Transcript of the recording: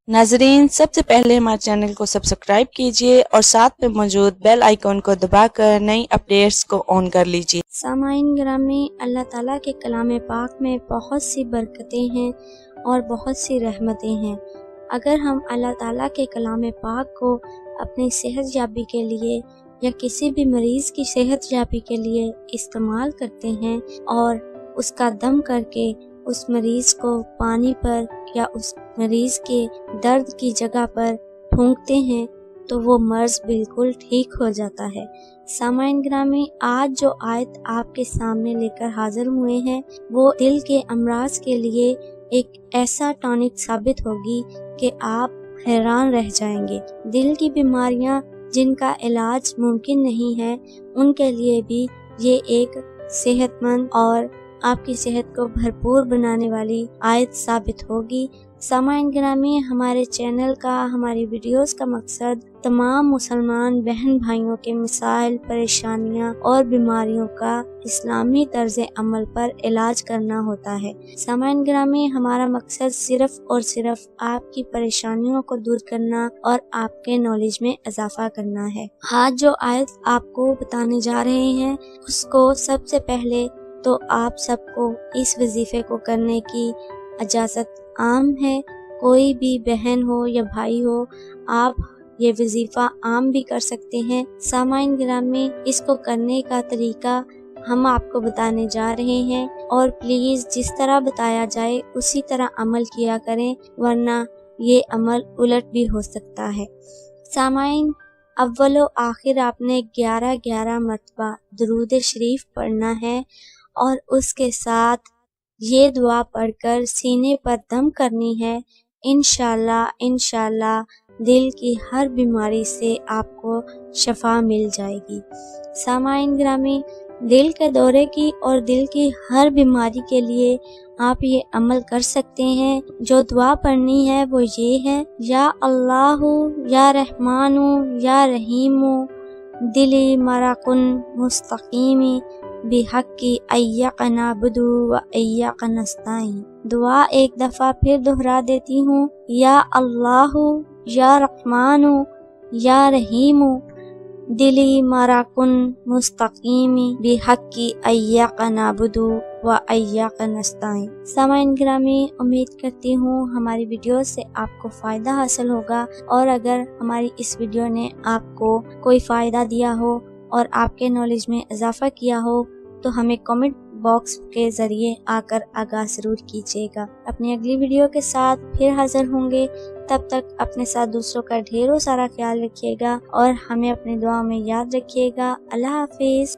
नाजरीन, सबसे पहले हमारे चैनल को सब्सक्राइब कीजिए और साथ में मौजूद बेल आइकन को दबाकर नई अपडेट्स को ऑन कर लीजिए। सामाईन ग्रामी, अल्लाह ताला के कलाम पाक में बहुत सी बरकतें हैं और बहुत सी रहमतें हैं। अगर हम अल्लाह ताला के कलाम पाक को अपनी सेहत याबी के लिए या किसी भी मरीज़ की सेहत याबी के लिए इस्तेमाल करते हैं और उसका दम करके उस मरीज़ को पानी पर या उस मरीज़ के दर्द की जगह पर फूंकते हैं तो वो मर्ज़ बिल्कुल ठीक हो जाता है। सामाईन ग्रामी, आज जो आयत आपके सामने लेकर हाजिर हुए हैं वो दिल के अमराज के लिए एक ऐसा टॉनिक साबित होगी कि आप हैरान रह जाएंगे। दिल की बीमारियां जिनका इलाज मुमकिन नहीं है उनके लिए भी ये एक सेहतमंद और आपकी सेहत को भरपूर बनाने वाली आयत साबित होगी। सामाईन ग्रामी, हमारे चैनल का, हमारी वीडियोस का मकसद तमाम मुसलमान बहन भाइयों के मसाइल, परेशानियां और बीमारियों का इस्लामी तर्ज अमल पर इलाज करना होता है। सामाईन ग्रामी, हमारा मकसद सिर्फ और सिर्फ आपकी परेशानियों को दूर करना और आपके नॉलेज में इजाफा करना है। आज जो आयत आपको बताने जा रहे हैं उसको सबसे पहले तो आप सबको इस वजीफे को करने की इजाज़त आम है। कोई भी बहन हो या भाई हो, आप ये वजीफा आम भी कर सकते हैं। सामाईन ग्रामी, इसको करने का तरीका हम आपको बताने जा रहे हैं और प्लीज़ जिस तरह बताया जाए उसी तरह अमल किया करें, वरना ये अमल उलट भी हो सकता है। सामाईन, अव्वलो आखिर आपने 11 मरतबा दुरूद शरीफ पढ़ना है और उसके साथ ये दुआ पढ़कर सीने पर दम करनी है। इंशाल्लाह दिल की हर बीमारी से आपको शफा मिल जाएगी। सामाईन ग्रामी, दिल के दौरे की और दिल की हर बीमारी के लिए आप ये अमल कर सकते हैं। जो दुआ पढ़नी है वो ये है, या अल्लाहु या रहमानु या रहीमु दिली मराकुन मुस्तकीमी बिहक्की अय्याक नअबुदु व अय्याक नस्तईन। दुआ एक दफा फिर दोहरा देती हूँ, या अल्लाहु या रहमानु या रहीमु दिली मराकुन मुस्तकीमी बिहक्की अय्याक नअबुदु व अय्याक नस्तईन। सामाईन ग्रामी, उम्मीद करती हूँ हमारी वीडियो से आपको फ़ायदा हासिल होगा और अगर हमारी इस वीडियो ने आपको कोई फ़ायदा दिया हो और आपके नॉलेज में इजाफा किया हो तो हमें कमेंट बॉक्स के ज़रिए आकर आगाह ज़रूर कीजिएगा। अपनी अगली वीडियो के साथ फिर हाजिर होंगे। तब तक अपने साथ दूसरों का ढेरों सारा ख्याल रखिएगा और हमें अपनी दुआ में याद रखिएगा। अल्लाह हाफिज़।